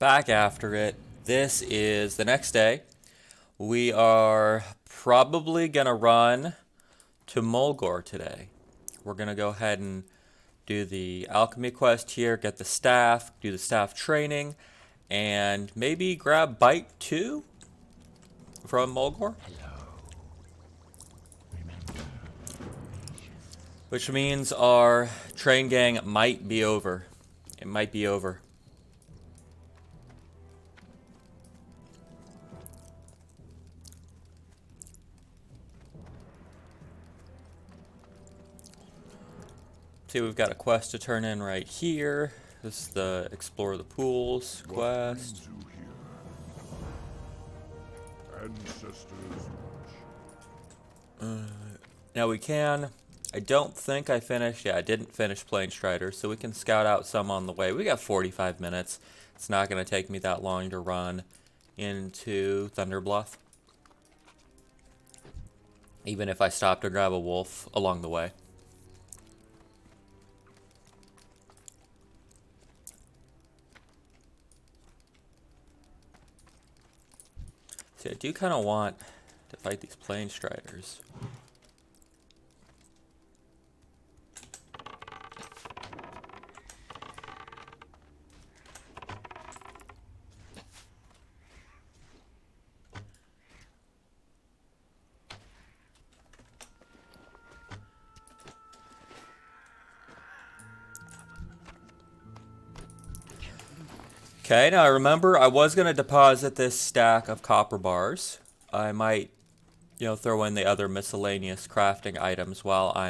back after it. This is the next day. We are probably going to run to Mulgore today. We're going to go ahead and do the alchemy quest here, get the staff, do the staff training, and maybe grab Bite 2 from Mulgore. Which means our train gang might be over. It might be over. See, we've got a quest to turn in right here. This is the Explore the Pools quest. Now we can. I don't think I finished. Yeah, I didn't finish playing Strider, so we can scout out some on the way. We got 45 minutes. It's not going to take me that long to run into Thunder Bluff, even if I stop to grab a wolf along the way. See, I do kind of want to fight these plane Striders. Okay, now remember, I was going to deposit this stack of copper bars. I might, throw in the other miscellaneous crafting items while I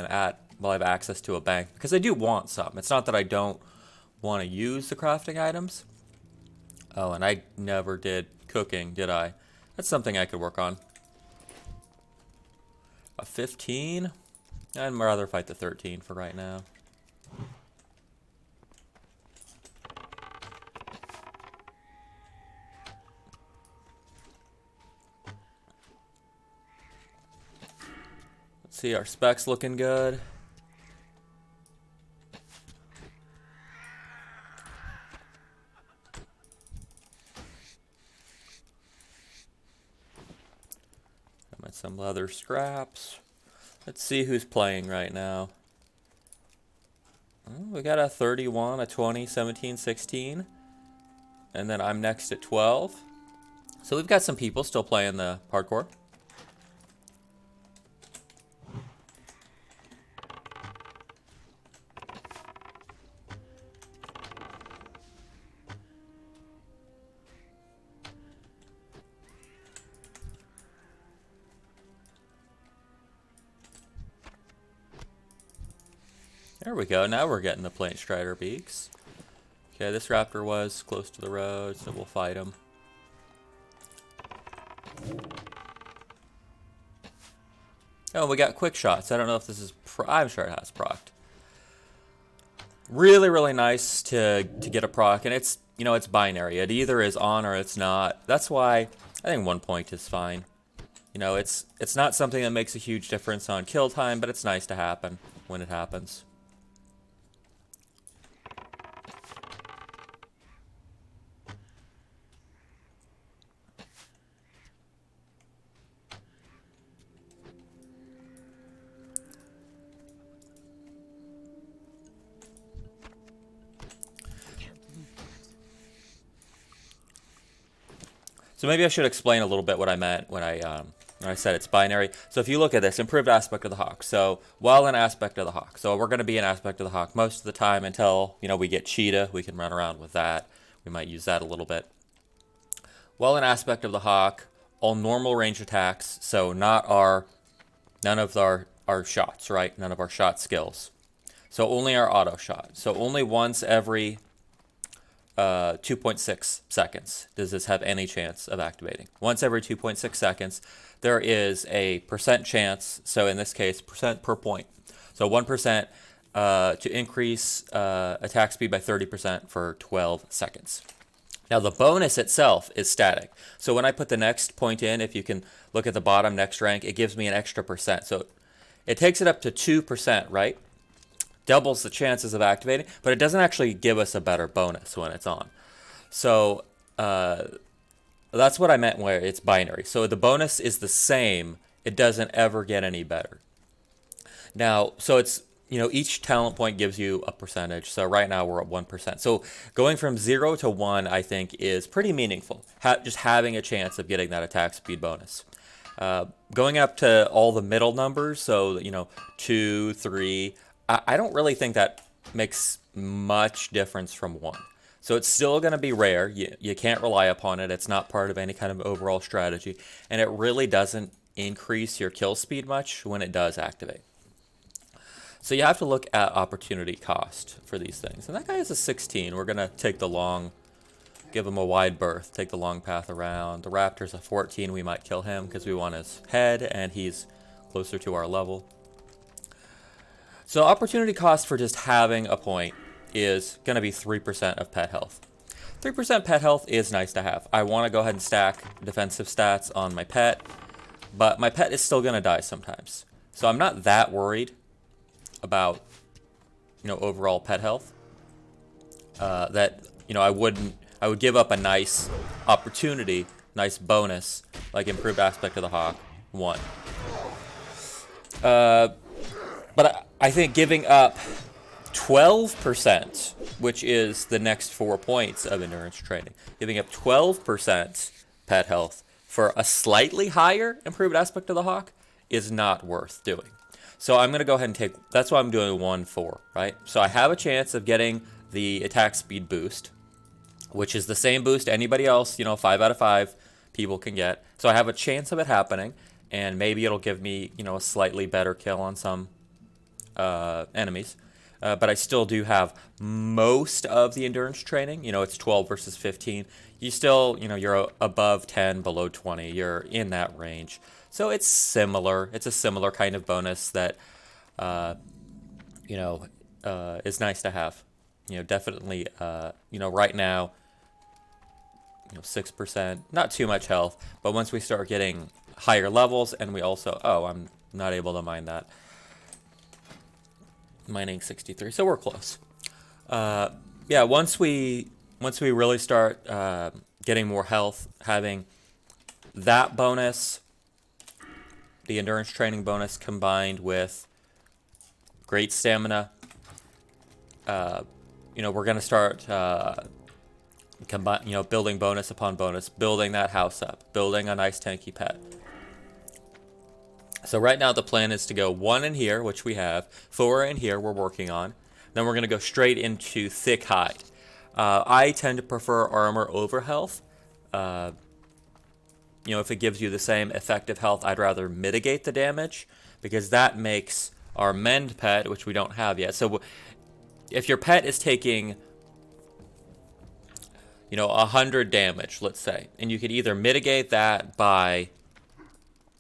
have access to a bank, because I do want some. It's not that I don't want to use the crafting items. Oh, and I never did cooking, did I? That's something I could work on. A 15? I'd rather fight the 13 for right now. See, our specs looking good. I'm at some leather scraps. Let's see who's playing right now. Oh, we got a 31, a 20, 17, 16. And then I'm next at 12. So we've got some people still playing the hardcore. There we go. Now we're getting the Plain Strider beaks. Okay, this raptor was close to the road, so we'll fight him. Oh, we got quick shots. I don't know if this is... I'm sure it has procced. Really, really nice to get a proc, and it's, it's binary. It either is on or it's not. That's why I think 1 point is fine. It's not something that makes a huge difference on kill time, but it's nice to happen when it happens. So maybe I should explain a little bit what I meant when I said it's binary. So if you look at this, improved aspect of the hawk. So while in aspect of the hawk. So we're going to be in aspect of the hawk most of the time until, we get cheetah. We can run around with that. We might use that a little bit. While in aspect of the hawk, all normal range attacks. So none of our shots, right? None of our shot skills. So only our auto shot. So only once every 2.6 seconds does this have any chance of activating. Once every 2.6 seconds, there is a percent chance, so in this case, percent per point. So 1% to increase attack speed by 30% for 12 seconds. Now the bonus itself is static. So when I put the next point in, if you can look at the bottom next rank, it gives me an extra percent. So it takes it up to 2%, right? Doubles the chances of activating, but it doesn't actually give us a better bonus when it's on. So That's what I meant where it's binary. So the bonus is the same. It doesn't ever get any better. Now, so it's, each talent point gives you a percentage. So right now we're at 1%. So going from 0 to 1, I think, is pretty meaningful. Just having a chance of getting that attack speed bonus. Going up to all the middle numbers, so, 2, 3, I don't really think that makes much difference from 1. So it's still going to be rare. You can't rely upon it. It's not part of any kind of overall strategy. And it really doesn't increase your kill speed much when it does activate. So you have to look at opportunity cost for these things. And that guy is a 16. We're going to take the long, give him a wide berth, take the long path around. The Raptor's a 14. We might kill him because we want his head, and he's closer to our level. So opportunity cost for just having a point is going to be 3% of pet health. 3% pet health is nice to have. I want to go ahead and stack defensive stats on my pet, but my pet is still going to die sometimes. So I'm not that worried about, overall pet health. That, I would give up a nice opportunity, nice bonus, like improved aspect of the Hawk 1. But I think giving up 12%, which is the next 4 points of endurance training, giving up 12% pet health for a slightly higher improved aspect of the Hawk is not worth doing. So I'm going to go ahead and take, that's why I'm doing 1-4, right? So I have a chance of getting the attack speed boost, which is the same boost anybody else, 5 out of 5 people can get. So I have a chance of it happening, and maybe it'll give me, a slightly better kill on some enemies. But I still do have most of the endurance training. It's 12 versus 15. You still, you're above 10, below 20. You're in that range. So it's similar. It's a similar kind of bonus that, is nice to have. Definitely, right now, 6%, not too much health. But once we start getting higher levels, and we also, I'm not able to mine that. Mining 63, so we're close. Once we really start getting more health, having that bonus, the endurance training bonus combined with great stamina, we're gonna start building bonus upon bonus, building that house up, building a nice tanky pet. So right now the plan is to go 1 in here, which we have, 4 in here we're working on. Then we're going to go straight into thick hide. I tend to prefer armor over health. If it gives you the same effective health, I'd rather mitigate the damage, because that makes our mend pet, which we don't have yet. So if your pet is taking 100 damage, let's say, and you could either mitigate that by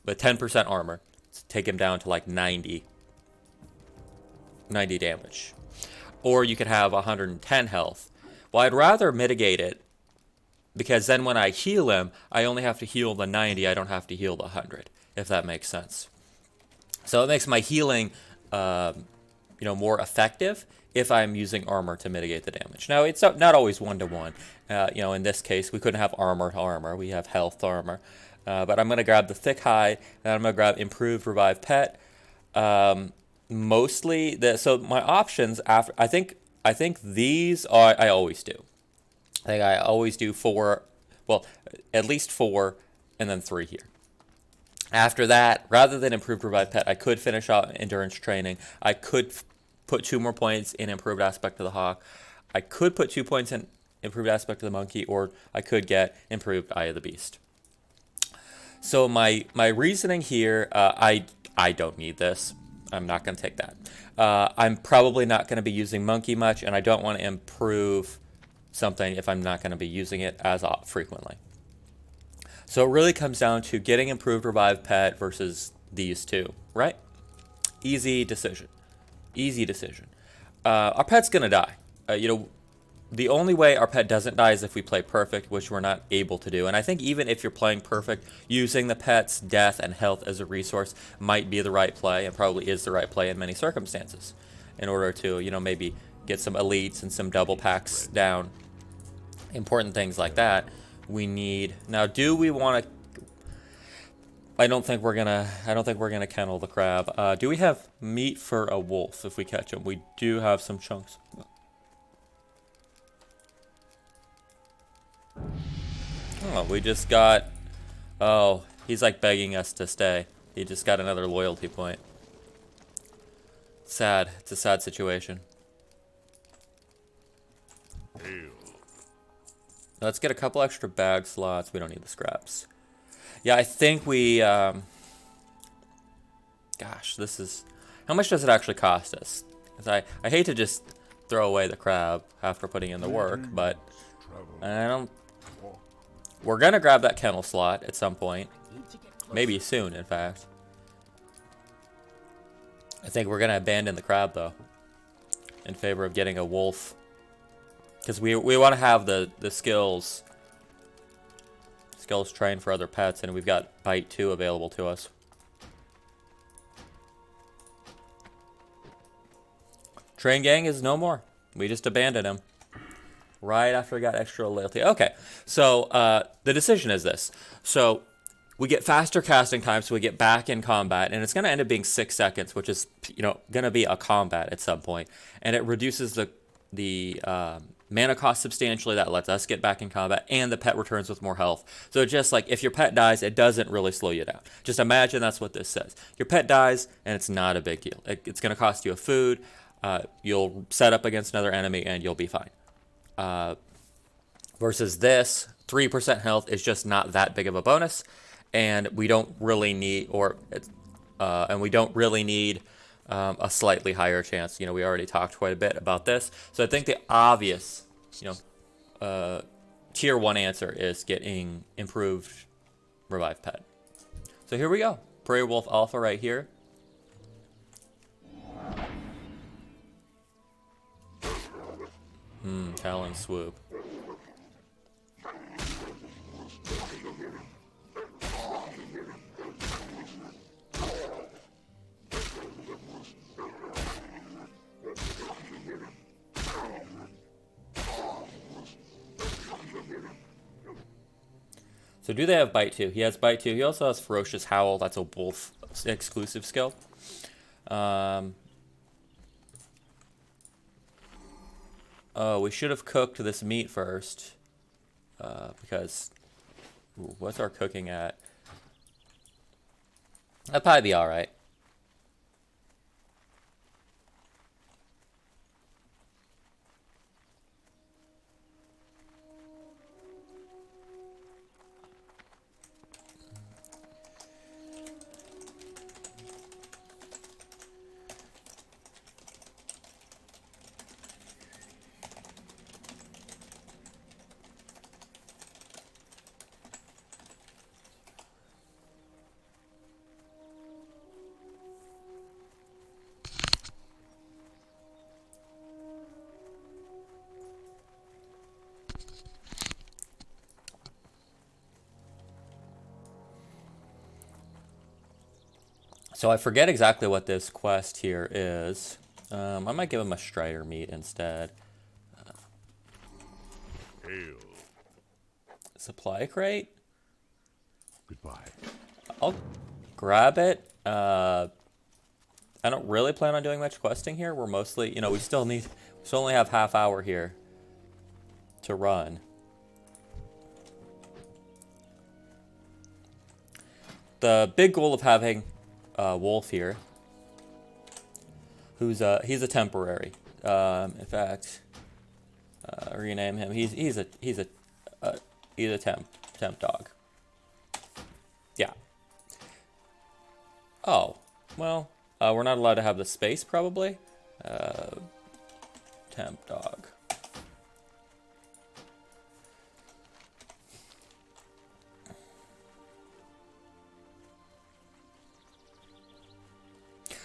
the 10% armor, take him down to like 90 damage. Or you could have 110 health. Well, I'd rather mitigate it, because then when I heal him, I only have to heal the 90, I don't have to heal the 100, if that makes sense. So it makes my healing more effective if I'm using armor to mitigate the damage. Now, it's not always 1-to-1. In this case, we couldn't have armor to armor, we have health to armor. But I'm going to grab the thick hide, and I'm going to grab improved revive pet. Mostly, so my options after, I think these are, I always do. I always do 4, well, at least 4, and then 3 here. After that, rather than improved revive pet, I could finish out endurance training. I could put 2 more points in improved aspect of the Hawk. I could put 2 points in improved aspect of the Monkey, or I could get improved Eye of the Beast. So my reasoning here, I don't need this. I'm not going to take that. I'm probably not going to be using Monkey much, and I don't want to improve something if I'm not going to be using it as frequently. So it really comes down to getting improved revive pet versus these two, right? Easy decision. Easy decision. Our pet's going to die. The only way our pet doesn't die is if we play perfect, which we're not able to do. And I think even if you're playing perfect, using the pet's death and health as a resource might be the right play, and probably is the right play in many circumstances, in order to, maybe get some elites and some double packs down, important things like that. we need now. Do we want to? I don't think we're gonna kennel the crab. Do we have meat for a wolf if we catch him? We do have some chunks. Oh, we just got. Oh, he's like begging us to stay. He just got another loyalty point. Sad. It's a sad situation. Let's get a couple extra bag slots. We don't need the scraps. Yeah, I think we, gosh, this is, how much does it actually cost us? 'Cause I hate to just throw away the crab after putting in the work, but I don't, we're gonna grab that kennel slot at some point. Maybe soon, in fact. I think we're gonna abandon the crab, though, in favor of getting a wolf. Because we want to have the skills trained for other pets, and we've got Bite 2 available to us. Train Gang is no more. We just abandoned him right after we got extra loyalty. Okay, so the decision is this. So we get faster casting time, so we get back in combat, and it's going to end up being 6 seconds, which is, you know, going to be a combat at some point, and it reduces the mana cost substantially. That lets us get back in combat, and the pet returns with more health. So just like if your pet dies, it doesn't really slow you down. Just imagine that's what this says. Your pet dies, and it's not a big deal. It's going to cost you a food. You'll set up against another enemy, and you'll be fine. Versus this, 3% health is just not that big of a bonus, and we don't really need, a slightly higher chance. You know, we already talked quite a bit about this. So I think the obvious, you know, tier 1 answer is getting improved revive pet. So here we go. Prairie Wolf Alpha right here. Talon Swoop. So do they have Bite 2? He has Bite 2. He also has Ferocious Howl. That's a wolf exclusive skill. Oh, we should have cooked this meat first. Because... Ooh, what's our cooking at? That'd probably be alright. So I forget exactly what this quest here is. I might give him a Strider meat instead. Supply crate? Goodbye. I'll grab it. I don't really plan on doing much questing here. We're mostly, you know, we still only have half hour here to run. The big goal of having Wolf here, he's a temporary. In fact, rename him. He's a temp dog. Yeah. Oh, well, we're not allowed to have the space probably. Temp dog.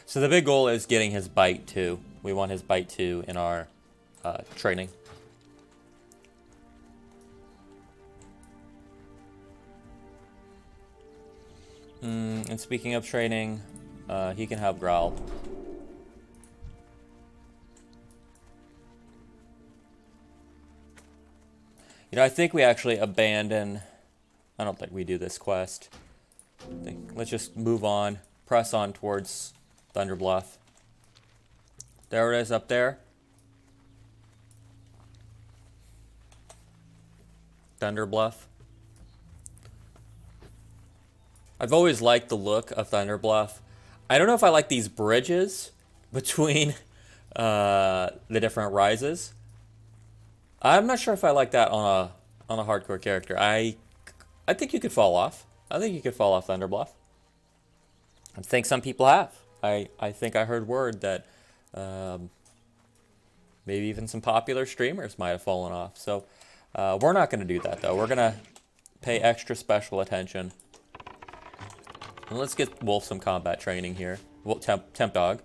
So the big goal is getting his Bite 2. We want his Bite 2 in our training. And speaking of training, he can have Growl. You know, I think we actually abandon... I don't think we do this quest. Let's just move on. Press on towards Thunder Bluff. There it is up there. Thunder Bluff. I've always liked the look of Thunder Bluff. I don't know if I like these bridges between the different rises. I'm not sure if I like that on a hardcore character. I think you could fall off. I think you could fall off Thunder Bluff. I think some people have. I think I heard word that maybe even some popular streamers might have fallen off. So we're not going to do that, though. We're going to pay extra special attention. And let's get Wolf some combat training here. Temp Dog.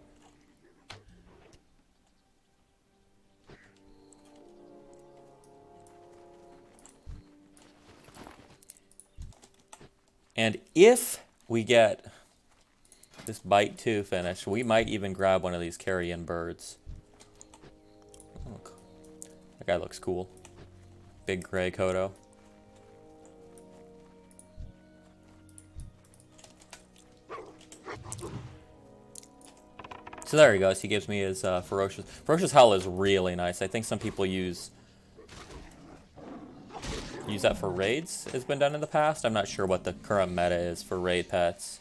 And if we get this bite 2 finished, we might even grab one of these carrion birds. Oh, that guy looks cool. Big gray Kodo. So there he goes. He gives me his ferocious. Ferocious Howl is really nice. I think some people use that for raids. Has been done in the past. I'm not sure what the current meta is for raid pets.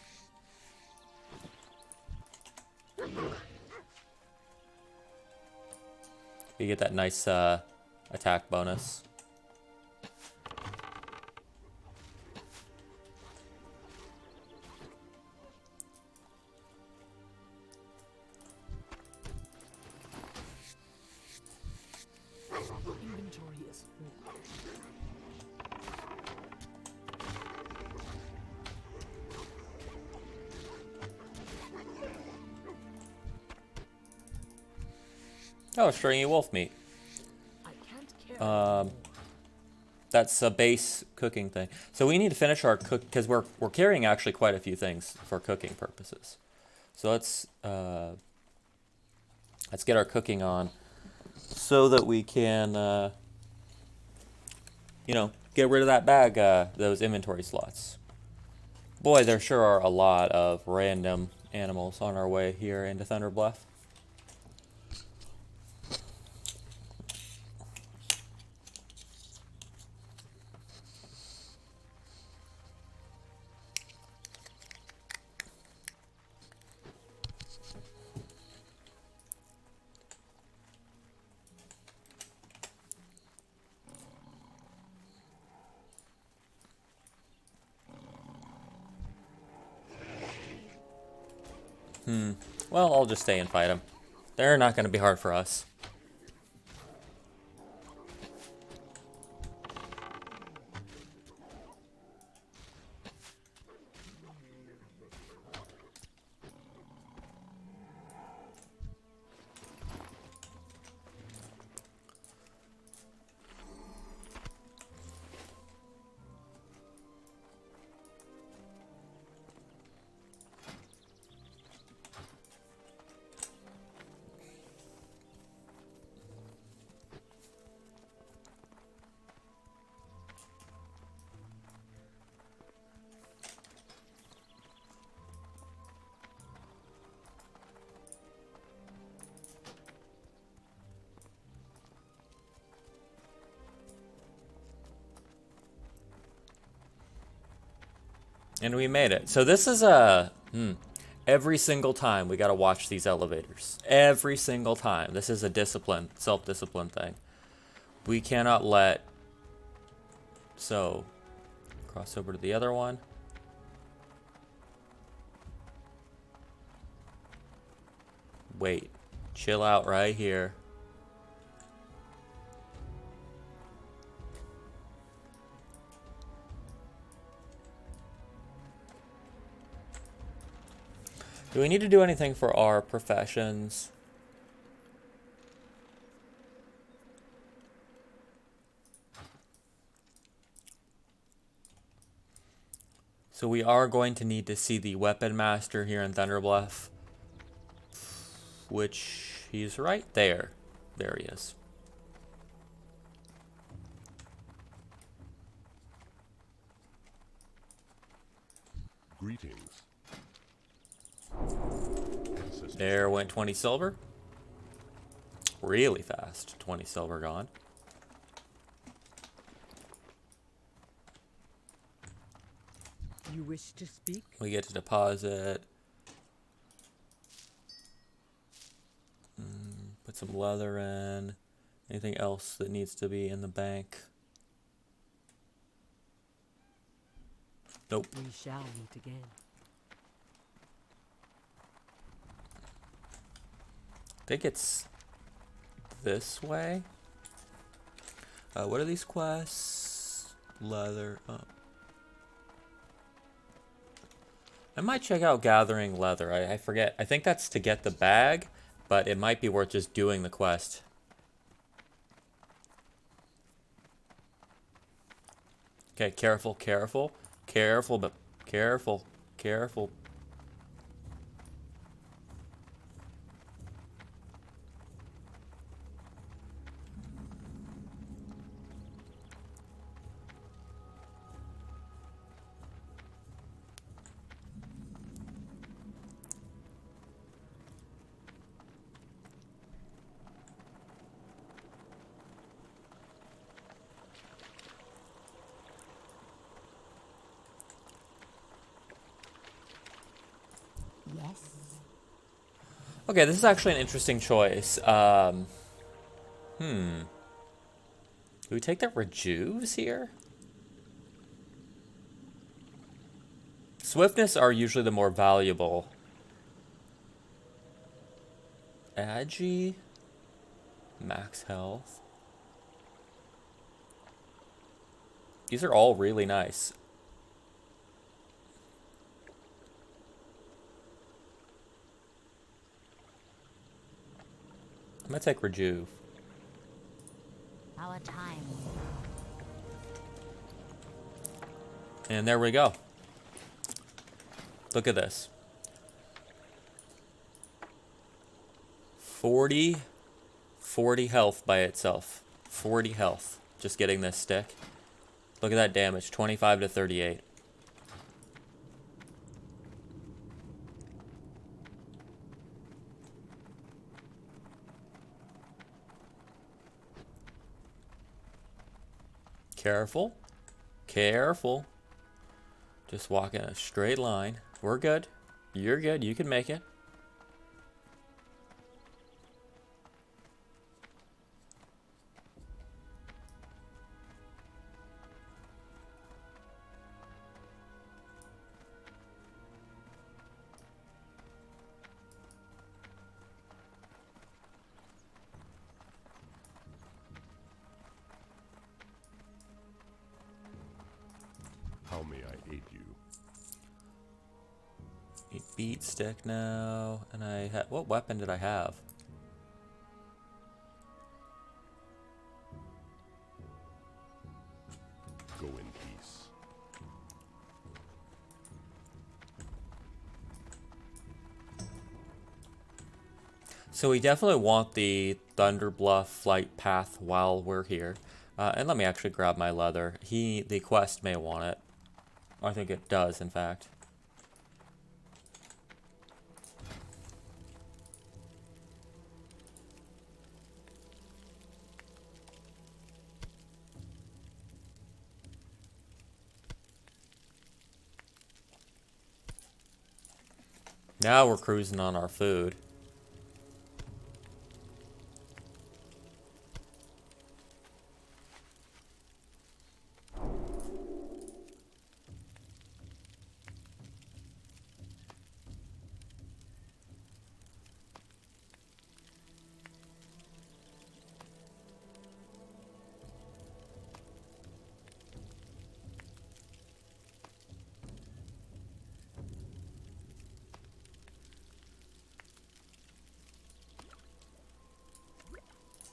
You get that nice attack bonus. Inventory is full. Oh, stringy wolf meat. I can't carry That's a base cooking thing. So we need to finish our cook because we're carrying actually quite a few things for cooking purposes. So let's get our cooking on so that we can you know, get rid of that bag, those inventory slots. Boy, there sure are a lot of random animals on our way here into Thunder Bluff. Well, I'll just stay and fight them. They're not going to be hard for us. And we made it. So this is every single time we got to watch these elevators. Every single time. This is a discipline, self-discipline thing. We cannot let... So, cross over to the other one. Wait. Chill out right here. Do we need to do anything for our professions? So we are going to need to see the Weapon Master here in Thunder Bluff. Which, he's right there. There he is. Greetings. There went 20 silver. Really fast. 20 silver gone. You wish to speak? We get to deposit. Put some leather in. Anything else that needs to be in the bank? Nope. We shall meet again. I think it's this way. What are these quests? Leather. I might check out gathering leather. I forget. I think that's to get the bag, but it might be worth just doing the quest. Okay, careful, careful. Careful, but careful, careful. Yes. Okay, this is actually an interesting choice. Do we take the rejuves here? Swiftness are usually the more valuable. Agi? Max health. These are all really nice. I'm gonna take rejuve. Our time. And there we go. Look at this. 40 health by itself. 40 health. Just getting this stick. Look at that damage. 25 to 38. Careful. Careful. Just walk in a straight line. We're good. You're good. You can make it. How may I aid you? A beat stick now. And I had... What weapon did I have? Go in peace. So we definitely want the Thunder Bluff flight path while we're here. And let me actually grab my leather. The quest may want it. I think it does, in fact. Now we're cruising on our food.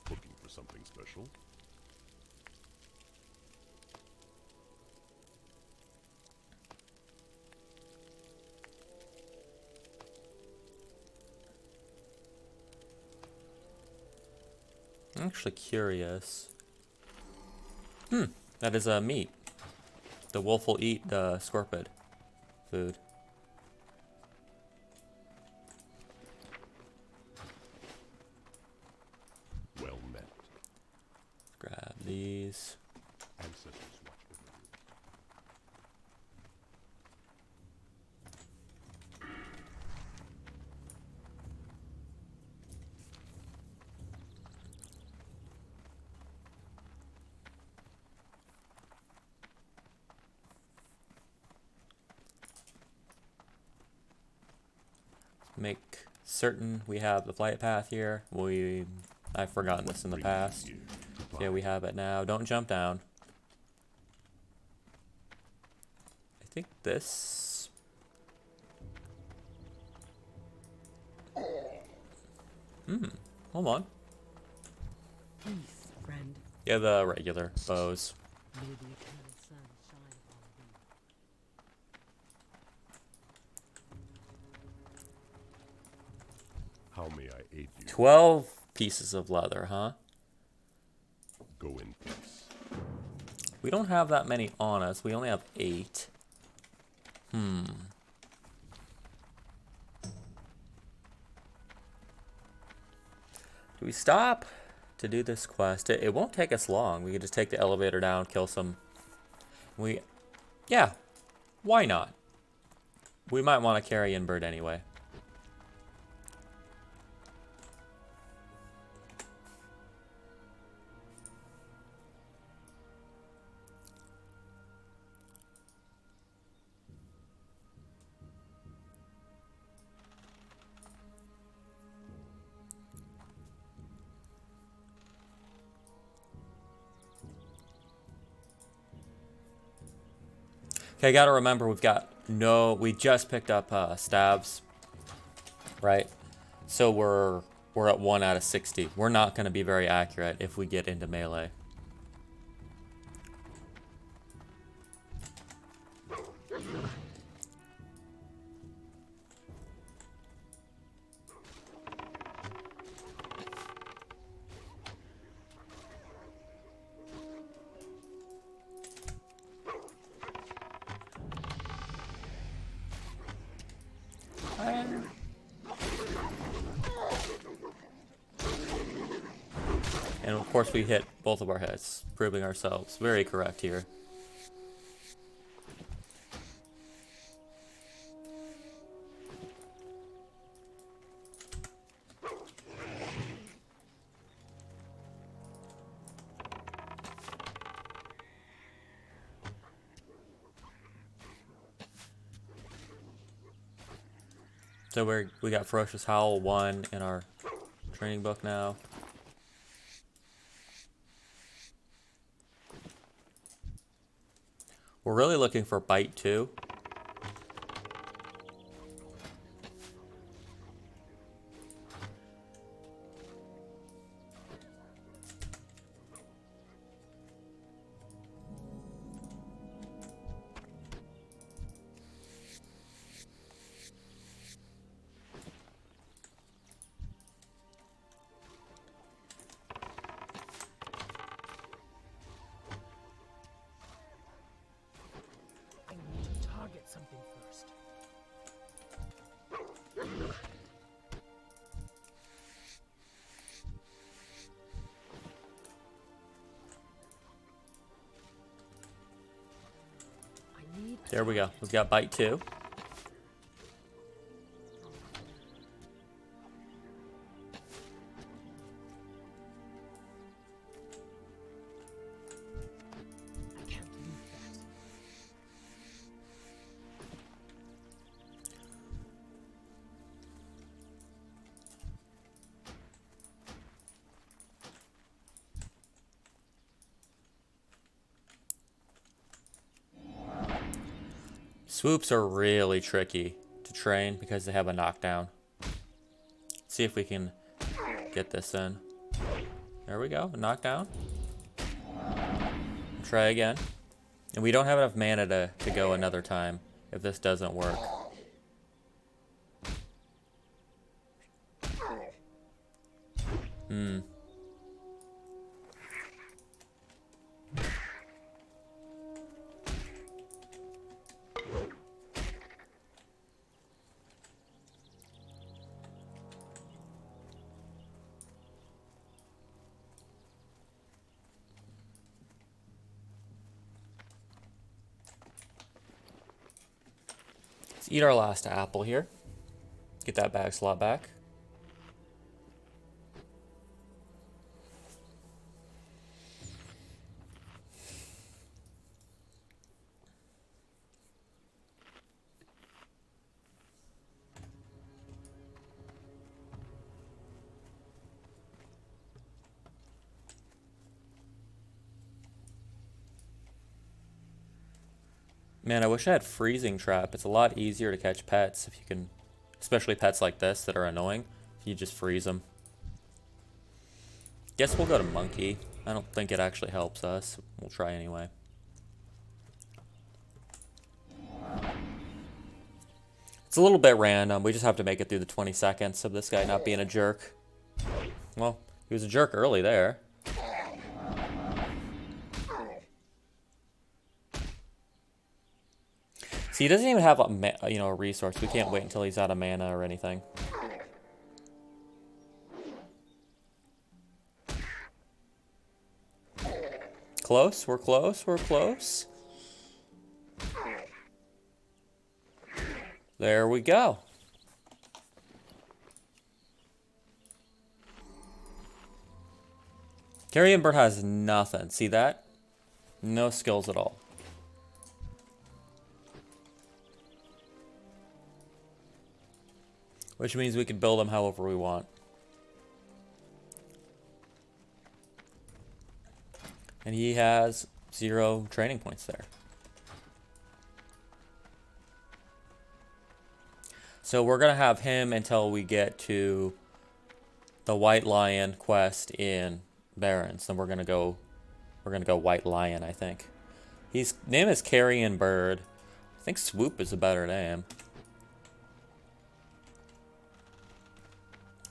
Looking for something special? I'm actually curious. That is meat. The wolf will eat the scorpid food. these. Ancestors watch over you. Make certain we have the flight path here. I've forgotten this in the past. Yeah, we have it now. Don't jump down. I think this... hold on. Peace, friend. Yeah, the regular bows. May the eternal sun shine upon thee. How may I aid you? 12 pieces of leather, huh? Go in peace. We don't have that many on us. We only have 8. Do we stop to do this quest? It won't take us long. We could just take the elevator down, kill some... Yeah, why not? We might want to carry in bird anyway. Okay, gotta remember we just picked up stabs, right? So we're at 1 out of 60. We're not gonna be very accurate if we get into melee. And of course we hit both of our heads, proving ourselves very correct here. So we got Ferocious Howl 1 in our training book now. We're really looking for Bite 2. I need to target something first. There we go. We've got Bite 2. I can't leave that. Swoops are really tricky to train because they have a knockdown. Let's see if we can get this in. There we go, a knockdown. Try again. And we don't have enough mana to go another time if this doesn't work. Let's eat our last apple here. Get that bag slot back. Man, I wish I had freezing trap. It's a lot easier to catch pets if you can, especially pets like this that are annoying. If you just freeze them. Guess we'll go to monkey. I don't think it actually helps us. We'll try anyway. It's a little bit random. We just have to make it through the 20 seconds of this guy not being a jerk. Well, he was a jerk early there. See, he doesn't even have a resource. We can't wait until he's out of mana or anything. Close, we're close, we're close. There we go. Carrion Bird has nothing. See that? No skills at all. Which means we can build them however we want. And he has 0 training points there. So we're going to have him until we get to the White Lion quest in Barrens. Then we're going to go White Lion, I think. His name is Carrion Bird. I think Swoop is a better name.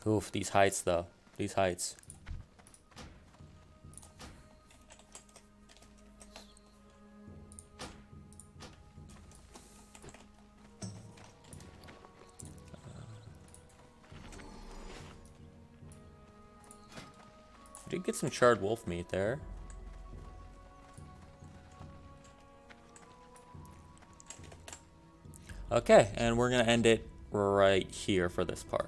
Oof, these heights though. These heights. We did get some charred wolf meat there. Okay, and we're gonna end it right here for this part.